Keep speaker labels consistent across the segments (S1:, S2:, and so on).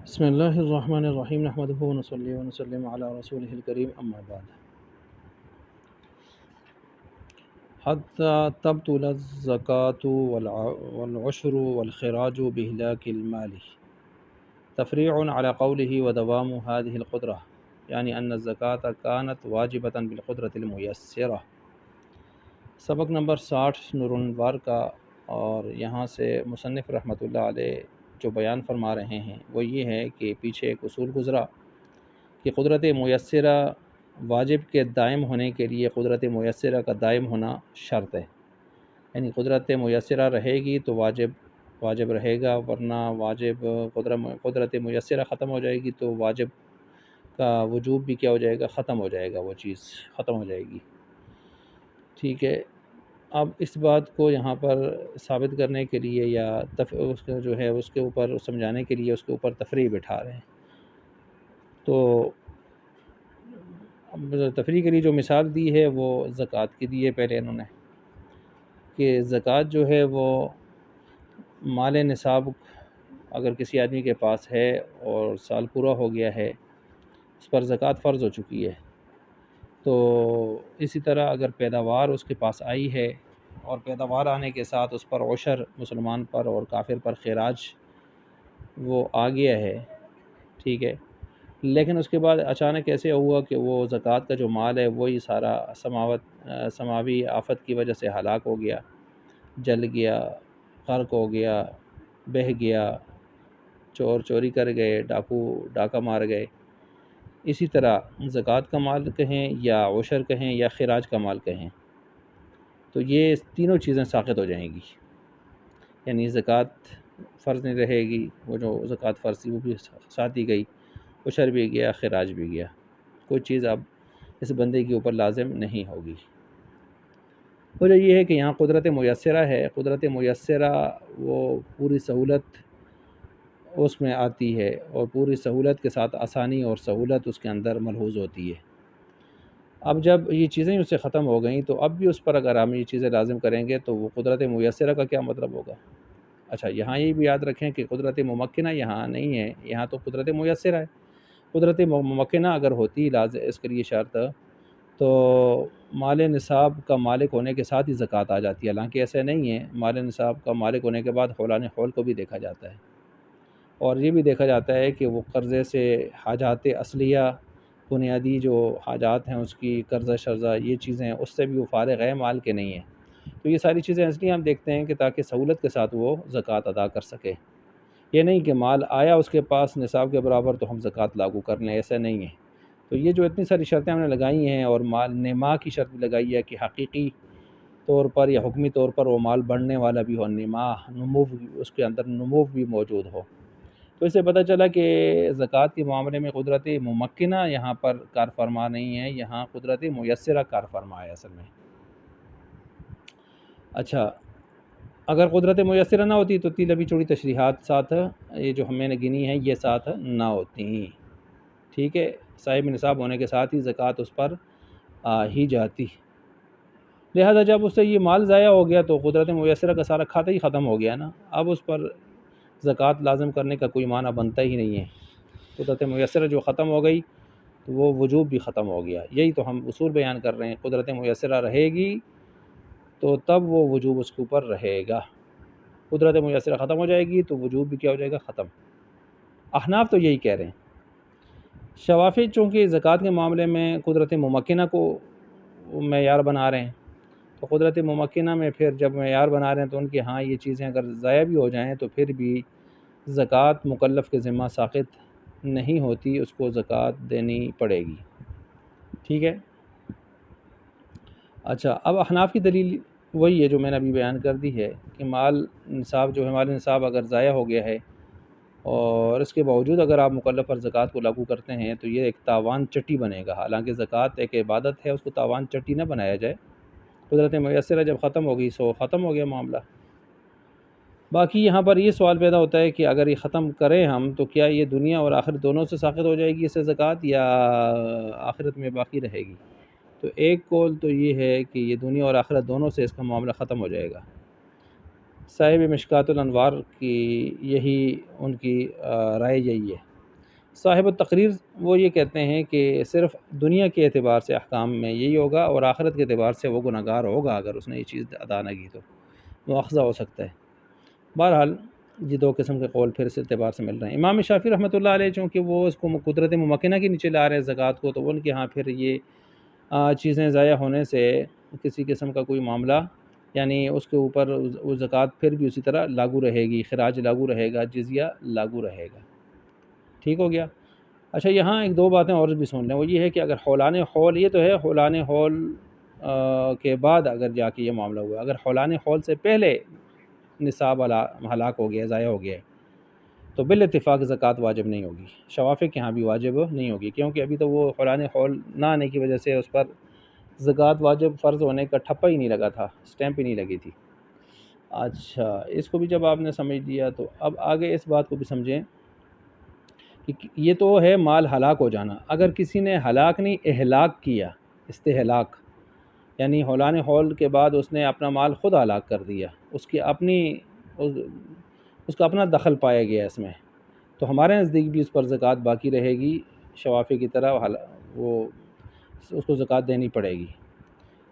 S1: بسم اللہ الرحمن الرحیم نحمدہ ونصلی ونسلم علی رسولہ الکریم اما بعد حتی تبطل الزکاة والعشر والخراج بإهلاك المال تفریع علی قوله ودوام هذه القدرة یعنی ان الزکاة كانت واجبة بالقدرة الميسرة۔ سبق نمبر 60 نور الانوار کا، اور یہاں سے مصنف رحمۃ اللہ علیہ جو بیان فرما رہے ہیں وہ یہ ہے کہ پیچھے ایک اصول گزرا کہ قدرت میسرہ واجب کے دائم ہونے کے لیے قدرت میسرہ کا دائم ہونا شرط ہے، یعنی قدرت میسرہ رہے گی تو واجب رہے گا، ورنہ قدرت میسرہ ختم ہو جائے گی تو واجب کا وجوب بھی کیا ہو جائے گا، ختم ہو جائے گا، وہ چیز ختم ہو جائے گی۔ ٹھیک ہے، اب اس بات کو یہاں پر ثابت کرنے کے لیے یا اس کا جو ہے اس کے اوپر سمجھانے کے لیے اس کے اوپر تفریع بٹھا رہے ہیں۔ تو تفریع کے لیے جو مثال دی ہے وہ زکوٰۃ کی دی ہے پہلے انہوں نے، کہ زکوٰۃ جو ہے وہ مال نصاب اگر کسی آدمی کے پاس ہے اور سال پورا ہو گیا ہے، اس پر زکوٰۃ فرض ہو چکی ہے، تو اسی طرح اگر پیداوار اس کے پاس آئی ہے اور پیداوار آنے کے ساتھ اس پر عشر مسلمان پر اور کافر پر خراج وہ آ گیا ہے، ٹھیک ہے، لیکن اس کے بعد اچانک ایسے ہوا کہ وہ زکوٰۃ کا جو مال ہے وہی سارا سماوی آفت کی وجہ سے ہلاک ہو گیا، جل گیا، غرق ہو گیا، بہہ گیا، چور چوری کر گئے، ڈاکو ڈاکہ مار گئے، اسی طرح زکوٰۃ کا مال کہیں یا عشر کہیں یا خراج کا مال کہیں، تو یہ تینوں چیزیں ساقط ہو جائیں گی، یعنی زکوٰۃ فرض نہیں رہے گی، وہ جو زکوٰۃ فرض تھی وہ بھی ساتھ ہی گئی، عشر بھی گیا، خراج بھی گیا، کوئی چیز اب اس بندے کے اوپر لازم نہیں ہوگی۔ وجہ یہ ہے کہ یہاں قدرت میسرہ ہے، قدرت میسرہ وہ پوری سہولت اس میں آتی ہے، اور پوری سہولت کے ساتھ آسانی اور سہولت اس کے اندر ملحوظ ہوتی ہے۔ اب جب یہ چیزیں اس سے ختم ہو گئیں تو اب بھی اس پر اگر ہم یہ چیزیں لازم کریں گے تو وہ قدرت میسرہ کا کیا مطلب ہوگا؟ اچھا، یہاں یہ بھی یاد رکھیں کہ قدرت ممکنہ یہاں نہیں ہے، یہاں تو قدرت میسرہ ہے۔ قدرت ممکنہ اگر ہوتی لازم اس کے لیے شرط، تو مال نصاب کا مالک ہونے کے ساتھ ہی زکوٰۃ آ جاتی ہے، حالانکہ ایسا نہیں ہے، مال نصاب کا مالک ہونے کے بعد حولان حول کو بھی دیکھا جاتا ہے، اور یہ بھی دیکھا جاتا ہے کہ وہ قرضے سے حاجات اصلیہ بنیادی جو حاجات ہیں اس کی قرضہ شرضہ یہ چیزیں اس سے بھی وہ فارغ ہے، مال کے نہیں ہیں، تو یہ ساری چیزیں اس لیے ہم دیکھتے ہیں کہ تاکہ سہولت کے ساتھ وہ زکوٰۃ ادا کر سکے۔ یہ نہیں کہ مال آیا اس کے پاس نصاب کے برابر تو ہم زکوٰۃ لاگو کر لیں، ایسا نہیں ہے۔ تو یہ جو اتنی ساری شرطیں ہم نے لگائی ہیں، اور مال نما کی شرط بھی لگائی ہے کہ حقیقی طور پر یا حکمی طور پر وہ مال بڑھنے والا بھی ہو، نمو اس کے اندر نمو بھی موجود ہو، تو اس سے پتہ چلا کہ زکوٰۃ کے معاملے میں قدرت ممکنہ یہاں پر کار فرما نہیں ہے، یہاں قدرت میسرہ کار فرما ہے اصل میں۔ اچھا، اگر قدرت میسرہ نہ ہوتی تو تین لمبی چوڑی تشریحات ساتھ یہ جو ہم نے گنی ہیں یہ ساتھ نہ ہوتی، ٹھیک ہے، صاحب نصاب ہونے کے ساتھ ہی زکوٰۃ اس پر آ ہی جاتی۔ لہذا جب اس سے یہ مال ضائع ہو گیا تو قدرت میسرہ کا سارا کھاتا ہی ختم ہو گیا نا، اب اس پر زکوٰۃ لازم کرنے کا کوئی معنی بنتا ہی نہیں ہے۔ قدرت میسرہ جو ختم ہو گئی تو وہ وجوب بھی ختم ہو گیا، یہی تو ہم اصول بیان کر رہے ہیں، قدرت میسرہ رہے گی تو تب وہ وجوب اس کے اوپر رہے گا، قدرت میسرہ ختم ہو جائے گی تو وجوب بھی کیا ہو جائے گا، ختم۔ احناف تو یہی کہہ رہے ہیں۔ شوافی چونکہ زکوٰۃ کے معاملے میں قدرت ممکنہ کو معیار بنا رہے ہیں، تو قدرت ممکنہ میں پھر جب معیار بنا رہے ہیں تو ان کے ہاں یہ چیزیں اگر ضائع بھی ہو جائیں تو پھر بھی زکوٰۃ مکلف کے ذمہ ساقط نہیں ہوتی، اس کو زکوٰۃ دینی پڑے گی، ٹھیک ہے۔ اچھا، اب احناف کی دلیل وہی ہے جو میں نے ابھی بیان کر دی ہے کہ مال نصاب جو ہے، مال نصاب اگر ضائع ہو گیا ہے اور اس کے باوجود اگر آپ مکلف پر زکوٰۃ کو لاگو کرتے ہیں تو یہ ایک تاوان چٹی بنے گا، حالانکہ زکوٰۃ ایک عبادت ہے، اس کو تاوان چٹی نہ بنایا جائے۔ قدرت میسرہ جب ختم ہو گئی سو ختم ہو گیا معاملہ۔ باقی یہاں پر یہ سوال پیدا ہوتا ہے کہ اگر یہ ختم کریں ہم تو کیا یہ دنیا اور آخرت دونوں سے ساقط ہو جائے گی اس سے زکوٰۃ، یا آخرت میں باقی رہے گی؟ تو ایک قول تو یہ ہے کہ یہ دنیا اور آخرت دونوں سے اس کا معاملہ ختم ہو جائے گا۔ صاحب مشکوٰۃ الانوار کی یہی ان کی رائے یہی ہے۔ صاحب التقریر وہ یہ کہتے ہیں کہ صرف دنیا کے اعتبار سے احکام میں یہی ہوگا، اور آخرت کے اعتبار سے وہ گناہگار ہوگا اگر اس نے یہ چیز ادا نہ کی تو مواخذہ ہو سکتا ہے۔ بہرحال یہ دو قسم کے قول پھر اس اعتبار سے مل رہے ہیں۔ امام شافعی رحمۃ اللہ علیہ چونکہ وہ اس کو قدرت ممکنہ کے نیچے لا رہے ہیں زکوٰۃ کو، تو ان کے ہاں پھر یہ چیزیں ضائع ہونے سے کسی قسم کا کوئی معاملہ، یعنی اس کے اوپر وہ زکوٰۃ پھر بھی اسی طرح لاگو رہے گی، خراج لاگو رہے گا، جزیہ لاگو رہے گا۔ ٹھیک ہو گیا۔ اچھا یہاں ایک دو باتیں اور بھی سن لیں، وہ یہ ہے کہ اگر حولان حول، یہ تو ہے حولان حول کے بعد اگر جا کے یہ معاملہ ہوا، اگر حولان حول سے پہلے نصاب ہلاک ہو گیا، ضائع ہو گیا، تو بالاتفاق زکوٰۃ واجب نہیں ہوگی، شوافع کے ہاں بھی واجب نہیں ہوگی، کیونکہ ابھی تو وہ حولان حول نہ آنے کی وجہ سے اس پر زکوٰۃ واجب فرض ہونے کا ٹھپا ہی نہیں لگا تھا، سٹیمپ ہی نہیں لگی تھی۔ اچھا اس کو بھی جب آپ نے سمجھ لیا تو اب آگے اس بات کو بھی سمجھیں کہ یہ تو ہے مال ہلاک ہو جانا، اگر کسی نے ہلاک نہیں اہلاک کیا، استہلاک یعنی حولان حول کے بعد اس نے اپنا مال خود ہلاک کر دیا، اس کی اپنی اس کا اپنا دخل پایا گیا اس میں، تو ہمارے نزدیک بھی اس پر زکوٰۃ باقی رہے گی، شوافع کی طرح وہ اس کو زکوٰۃ دینی پڑے گی۔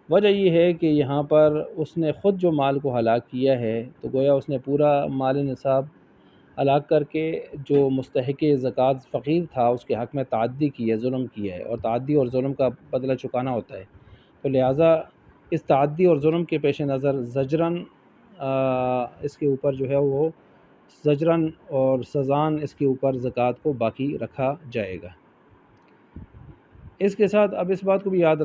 S1: وجہ یہ ہے کہ یہاں پر اس نے خود جو مال کو ہلاک کیا ہے، تو گویا اس نے پورا مال نصاب ہلاک کر کے جو مستحق زکوٰۃ فقیر تھا اس کے حق میں تعدی کی ہے، ظلم کیا ہے، اور تعدی اور ظلم کا بدلہ چکانا ہوتا ہے، تو لہٰذا اس تعدی اور ظلم کے پیش نظر زجراً اس کے اوپر جو ہے وہ زجراً اور سزاً اس کے اوپر زکوٰۃ کو باقی رکھا جائے گا۔ اس کے ساتھ اب اس بات کو بھی یاد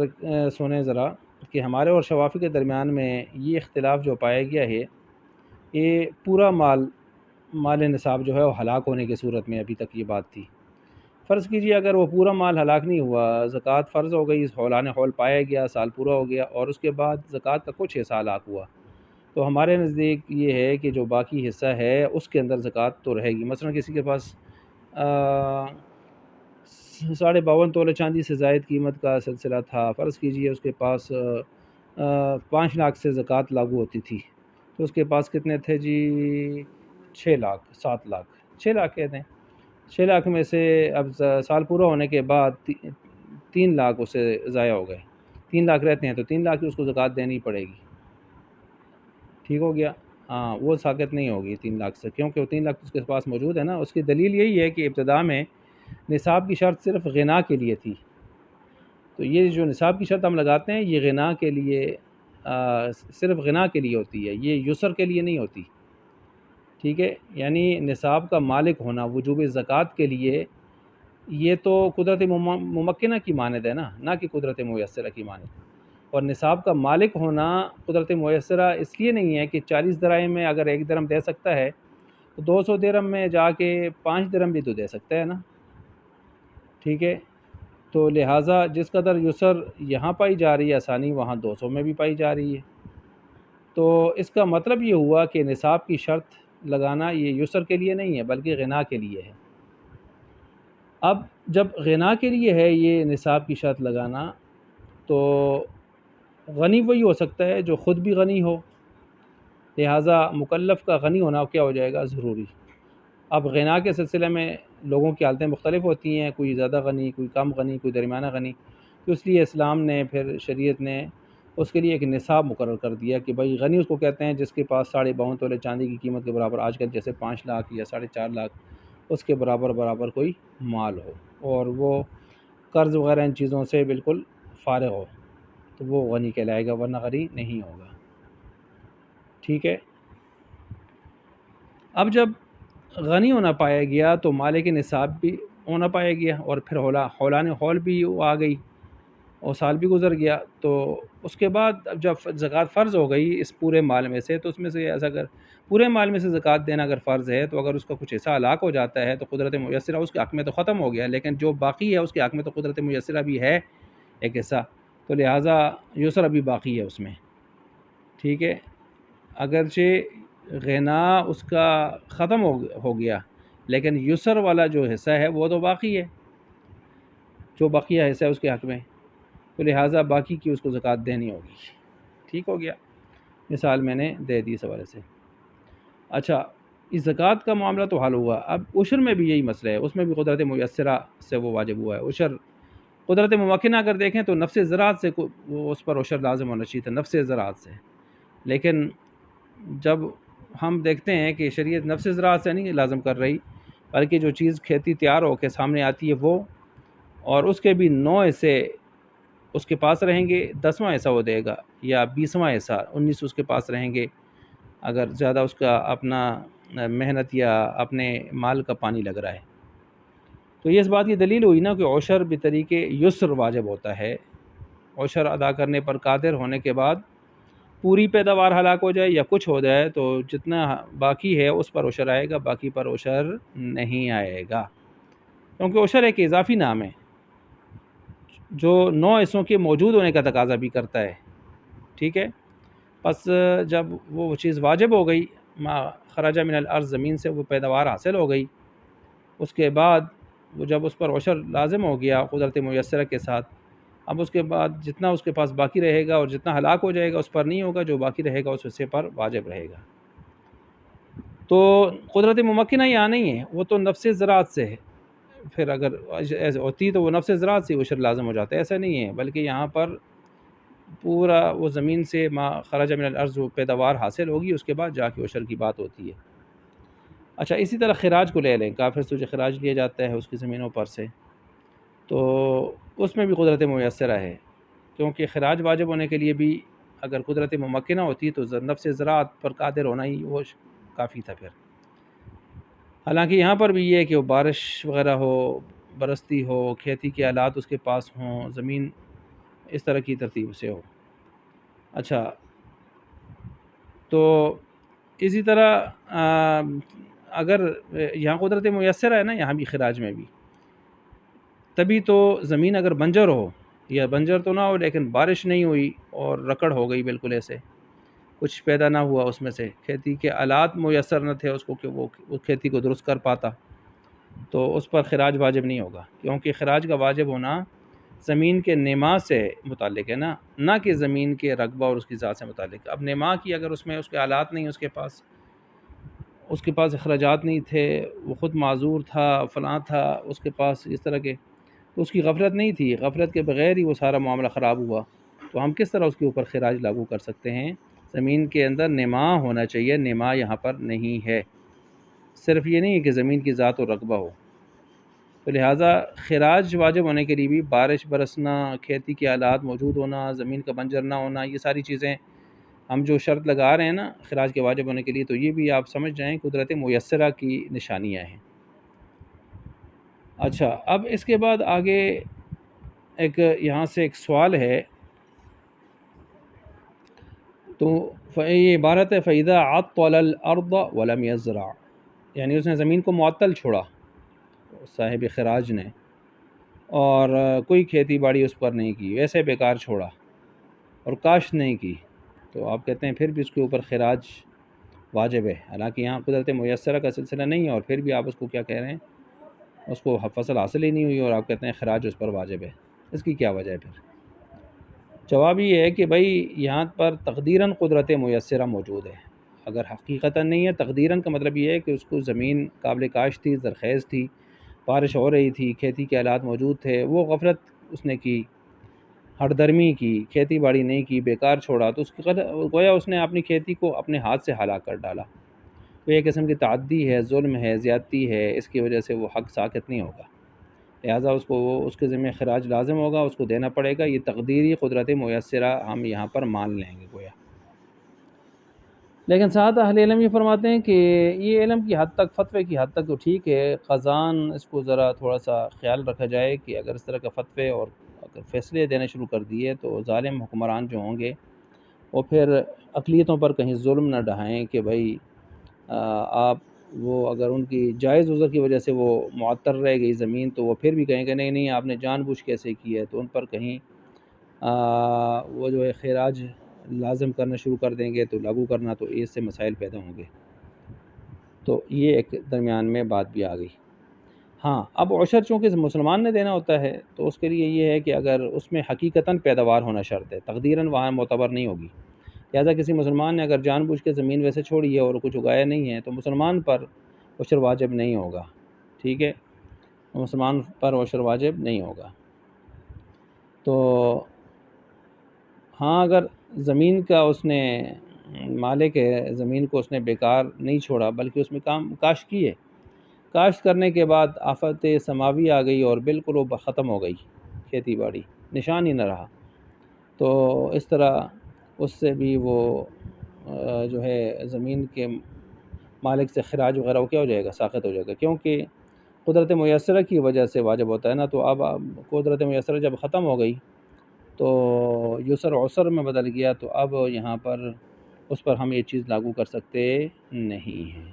S1: سنیں ذرا کہ ہمارے اور شوافی کے درمیان میں یہ اختلاف جو پایا گیا ہے، یہ پورا مال نصاب جو ہے وہ ہلاک ہونے کی صورت میں ابھی تک یہ بات تھی۔ فرض کیجئے اگر وہ پورا مال ہلاک نہیں ہوا، زکوٰۃ فرض ہو گئی، حولان حول پایا گیا، سال پورا ہو گیا، اور اس کے بعد زکوٰۃ کا کچھ حصہ ہلاک ہوا، تو ہمارے نزدیک یہ ہے کہ جو باقی حصہ ہے اس کے اندر زکوٰۃ تو رہے گی۔ مثلا کسی کے پاس 52.5 تولے چاندی سے زائد قیمت کا سلسلہ تھا، فرض کیجئے اس کے پاس 5 لاکھ سے زکوٰۃ لاگو ہوتی تھی، تو اس کے پاس کتنے تھے جی؟ 6 لاکھ، 7 لاکھ، 6 لاکھ کہتے ہیں۔ 6 لاکھ میں سے اب سال پورا ہونے کے بعد 3 لاکھ اسے ضائع ہو گئے، 3 لاکھ رہتے ہیں تو 3 لاکھ کی اس کو زکوٰۃ دینی پڑے گی۔ ٹھیک ہو گیا؟ ہاں وہ ساقط نہیں ہوگی 3 لاکھ سے، کیونکہ وہ 3 لاکھ اس کے پاس موجود ہے نا۔ اس کی دلیل یہی ہے کہ ابتدا میں نصاب کی شرط صرف غنا کے لیے تھی، تو یہ جو نصاب کی شرط ہم لگاتے ہیں یہ غنا کے لیے، صرف غنا کے لیے ہوتی ہے، یہ یسر کے لیے نہیں ہوتی۔ ٹھیک ہے، یعنی نصاب کا مالک ہونا وجوب زکوٰۃ کے لیے، یہ تو قدرت ممکنہ کی مانند ہے نا، نہ کہ قدرت میسرہ کی مانند۔ اور نصاب کا مالک ہونا قدرت میسرہ اس لیے نہیں ہے کہ 40 درہم میں اگر 1 درہم دے سکتا ہے تو 200 درہم میں جا کے 5 درہم بھی تو دے سکتا ہے نا۔ ٹھیک ہے، تو لہٰذا جس قدر یسر یہاں پائی جا رہی ہے آسانی، وہاں 200 میں بھی پائی جا رہی ہے، تو اس کا مطلب یہ ہوا کہ نصاب کی شرط لگانا یہ یسر کے لیے نہیں ہے بلکہ غنا کے لیے ہے۔ اب جب غنا کے لیے ہے یہ نصاب کی شرط لگانا، تو غنی وہی ہو سکتا ہے جو خود بھی غنی ہو، لہٰذا مکلف کا غنی ہونا کیا ہو جائے گا؟ ضروری۔ اب غنا کے سلسلے میں لوگوں کی حالتیں مختلف ہوتی ہیں، کوئی زیادہ غنی، کوئی کم غنی، کوئی درمیانہ غنی، تو اس لیے اسلام نے پھر شریعت نے اس کے لیے ایک نصاب مقرر کر دیا کہ بھائی غنی اس کو کہتے ہیں جس کے پاس 52.5 تولے چاندی کی قیمت کے برابر، آج کل جیسے 5 لاکھ یا 4.5 لاکھ اس کے برابر کوئی مال ہو، اور وہ قرض وغیرہ ان چیزوں سے بالکل فارغ ہو، تو وہ غنی کہلائے گا، ورنہ غنی نہیں ہوگا۔ ٹھیک ہے، اب جب غنی ہونا پایا گیا تو مالک نصاب بھی ہونا پایا گیا، اور پھر حولان حول بھی آ گئی، اور سال بھی گزر گیا، تو اس کے بعد اب جب زکوٰۃ فرض ہو گئی اس پورے مال میں سے، تو اس میں سے ایسا اگر پورے مال میں سے زکوٰۃ دینا اگر فرض ہے، تو اگر اس کا کچھ حصہ ہلاک ہو جاتا ہے تو قدرت میسرہ اس کے حق میں تو ختم ہو گیا، لیکن جو باقی ہے اس کے حق میں تو قدرت میسرہ بھی ہے ایک حصہ، تو لہٰذا یسر ابھی باقی ہے اس میں۔ ٹھیک ہے، اگرچہ غنا اس کا ختم ہو گیا، لیکن یسر والا جو حصہ ہے وہ تو باقی ہے، جو بقیہ حصہ ہے اس کے حق میں، تو لہٰذا باقی کی اس کو زکوٰۃ دینی ہوگی۔ ٹھیک ہو گیا، مثال میں نے دے دی اس حوالے سے۔ اچھا اس زکوٰۃ کا معاملہ تو حل ہوا. اب عشر میں بھی یہی مسئلہ ہے، اس میں بھی قدرت میسرہ سے وہ واجب ہوا ہے. عشر قدرت ممکنہ اگر دیکھیں تو نفس زراعت سے وہ اس پر عشر لازم ہونا چاہیے تھا، نفس زراعت سے. لیکن جب ہم دیکھتے ہیں کہ شریعت نفس زراعت سے نہیں لازم کر رہی، بلکہ جو چیز کھیتی تیار ہو کے سامنے آتی ہے وہ، اور اس کے بھی 9 حصے اس کے پاس رہیں گے، 10واں حصہ وہ دے گا یا 20واں حصہ 19 اس کے پاس رہیں گے اگر زیادہ اس کا اپنا محنت یا اپنے مال کا پانی لگ رہا ہے. تو یہ اس بات کی دلیل ہوئی نا کہ عشر بطریقے یسر واجب ہوتا ہے. عشر ادا کرنے پر قادر ہونے کے بعد پوری پیداوار ہلاک ہو جائے یا کچھ ہو جائے تو جتنا باقی ہے اس پر عشر آئے گا، باقی پر عشر نہیں آئے گا، کیونکہ عشر ایک اضافی نام ہے جو 9 حصوں کے موجود ہونے کا تقاضا بھی کرتا ہے. ٹھیک ہے، پس جب وہ چیز واجب ہو گئی، ما خرج من الارض، زمین سے وہ پیداوار حاصل ہو گئی، اس کے بعد وہ جب اس پر عشر لازم ہو گیا قدرت میسرہ کے ساتھ، اب اس کے بعد جتنا اس کے پاس باقی رہے گا اور جتنا ہلاک ہو جائے گا اس پر نہیں ہوگا، جو باقی رہے گا اس حصے پر واجب رہے گا. تو قدرت ممکنہ یہاں نہیں ہے، وہ تو نفس زراعت سے ہے. پھر اگر ایسے ہوتی تو وہ نفس زراعت سے عشر لازم ہو جاتا ہے، ایسا نہیں ہے، بلکہ یہاں پر پورا وہ زمین سے ما خرج من الارض وہ پیداوار حاصل ہوگی، اس کے بعد جا کے عشر کی بات ہوتی ہے. اچھا، اسی طرح خراج کو لے لیں، کافر سے جو خراج لیا جاتا ہے اس کی زمینوں پر سے، تو اس میں بھی قدرت میسرہ ہے، کیونکہ خراج واجب ہونے کے لیے بھی اگر قدرت ممکنہ ہوتی تو نفس زراعت پر قادر ہونا ہی وہ کافی تھا پھر. حالانکہ یہاں پر بھی یہ ہے کہ وہ بارش وغیرہ ہو، برستی ہو، کھیتی کے آلات اس کے پاس ہوں، زمین اس طرح کی ترتیب سے ہو. اچھا، تو اسی طرح اگر یہاں قدرت میسرہ ہے نا، یہاں بھی خراج میں بھی، تبھی تو زمین اگر بنجر ہو، یا بنجر تو نہ ہو لیکن بارش نہیں ہوئی اور رکڑ ہو گئی بالکل، ایسے کچھ پیدا نہ ہوا، اس میں سے کھیتی کے آلات میسر نہ تھے اس کو کہ وہ کھیتی کو درست کر پاتا، تو اس پر خراج واجب نہیں ہوگا، کیونکہ خراج کا واجب ہونا زمین کے نما سے متعلق ہے نا، نہ کہ زمین کے رقبہ اور اس کی ذات سے متعلق. اب نما کی اگر اس میں اس کے آلات نہیں، اس کے پاس اخراجات نہیں تھے، وہ خود معذور تھا، فلاں تھا، اس کے پاس اس طرح کے، تو اس کی غفلت نہیں تھی، غفلت کے بغیر ہی وہ سارا معاملہ خراب ہوا، تو ہم کس طرح اس کے اوپر خراج لاگو کر سکتے ہیں؟ زمین کے اندر نما ہونا چاہیے، نما یہاں پر نہیں ہے. صرف یہ نہیں ہے کہ زمین کی ذات اور رقبہ ہو. تو لہٰذا خراج واجب ہونے کے لیے بھی بارش برسنا، کھیتی کے آلات موجود ہونا، زمین کا بنجر نہ ہونا، یہ ساری چیزیں ہم جو شرط لگا رہے ہیں نا خراج کے واجب ہونے کے لیے، تو یہ بھی آپ سمجھ جائیں قدرت میسرہ کی نشانیاں ہیں. اچھا، اب اس کے بعد آگے یہاں سے ایک سوال ہے، تو یہ عبارت ہے فَإِذَا عَطَّلَ الْأَرْضَ وَلَمْ يَزْرَعْ، یعنی اس نے زمین کو معطل چھوڑا صاحب خراج نے، اور کوئی کھیتی باڑی اس پر نہیں کی، ویسے بیکار چھوڑا اور کاشت نہیں کی، تو آپ کہتے ہیں پھر بھی اس کے اوپر خراج واجب ہے. حالانکہ یہاں قدرت میسرہ کا سلسلہ نہیں ہے، اور پھر بھی آپ اس کو کیا کہہ رہے ہیں، اس کو فصل حاصل ہی نہیں ہوئی اور آپ کہتے ہیں خراج اس پر واجب ہے. اس کی کیا وجہ ہے؟ پھر جواب یہ ہے کہ بھائی یہاں پر تقدیراً قدرت میسرہ موجود ہے، اگر حقیقتاً نہیں ہے. تقدیراً کا مطلب یہ ہے کہ اس کو زمین قابل کاشت تھی، زرخیز تھی، بارش ہو رہی تھی، کھیتی کے آلات موجود تھے، وہ غفلت اس نے کی، ہٹ درمی کی، کھیتی باڑی نہیں کی، بیکار چھوڑا، تو اس کی گویا اس نے اپنی کھیتی کو اپنے ہاتھ سے ہلاک کر ڈالا. تو ایک قسم کی تعدی ہے، ظلم ہے، زیادتی ہے، اس کی وجہ سے وہ حق ساقط نہیں ہوگا، لہٰذا اس کے ذمہ خراج لازم ہوگا، اس کو دینا پڑے گا. یہ تقدیری قدرت میسرہ ہم یہاں پر مان لیں گے گویا. لیکن ساتھ اہل علم یہ فرماتے ہیں کہ یہ علم کی حد تک، فتوے کی حد تک تو ٹھیک ہے، خزان اس کو ذرا تھوڑا سا خیال رکھا جائے کہ اگر اس طرح کا فتوے اور اگر فیصلے دینے شروع کر دیے تو ظالم حکمران جو ہوں گے وہ پھر اقلیتوں پر کہیں ظلم نہ ڈھائیں کہ بھائی آپ وہ اگر ان کی جائز عذر کی وجہ سے وہ معطل رہ گئی زمین، تو وہ پھر بھی کہیں کہ نہیں نہیں آپ نے جان بوجھ کیسے کی ہے، تو ان پر کہیں وہ جو ہے خراج لازم کرنا شروع کر دیں گے، تو لاگو کرنا، تو اس سے مسائل پیدا ہوں گے. تو یہ ایک درمیان میں بات بھی آ گئی. ہاں، اب عشر چونکہ مسلمان نے دینا ہوتا ہے تو اس کے لیے یہ ہے کہ اگر اس میں حقیقتاً پیداوار ہونا شرط ہے، تقدیراً وہاں معتبر نہیں ہوگی. لہٰذا کسی مسلمان نے اگر جان بوجھ کے زمین ویسے چھوڑی ہے اور کچھ اگایا نہیں ہے تو مسلمان پر عشر واجب نہیں ہوگا، ٹھیک ہے، مسلمان پر عشر واجب نہیں ہوگا۔ تو ہاں اگر زمین کا اس نے مالک ہے، زمین کو اس نے بیکار نہیں چھوڑا بلکہ اس میں کاشت کی ہے، کاشت کرنے کے بعد آفت سماوی آ گئی اور بالکل وہ ختم ہو گئی، کھیتی باڑی نشان ہی نہ رہا، تو اس طرح اس سے بھی وہ جو ہے زمین کے مالک سے خراج وغیرہ وہ کیا ہو جائے گا، ساقط ہو جائے گا، کیونکہ قدرت میسرہ کی وجہ سے واجب ہوتا ہے نا۔ تو اب قدرت میسرہ جب ختم ہو گئی تو یسر عسر میں بدل گیا، تو اب یہاں پر اس پر ہم یہ چیز لاگو کر سکتے نہیں ہیں۔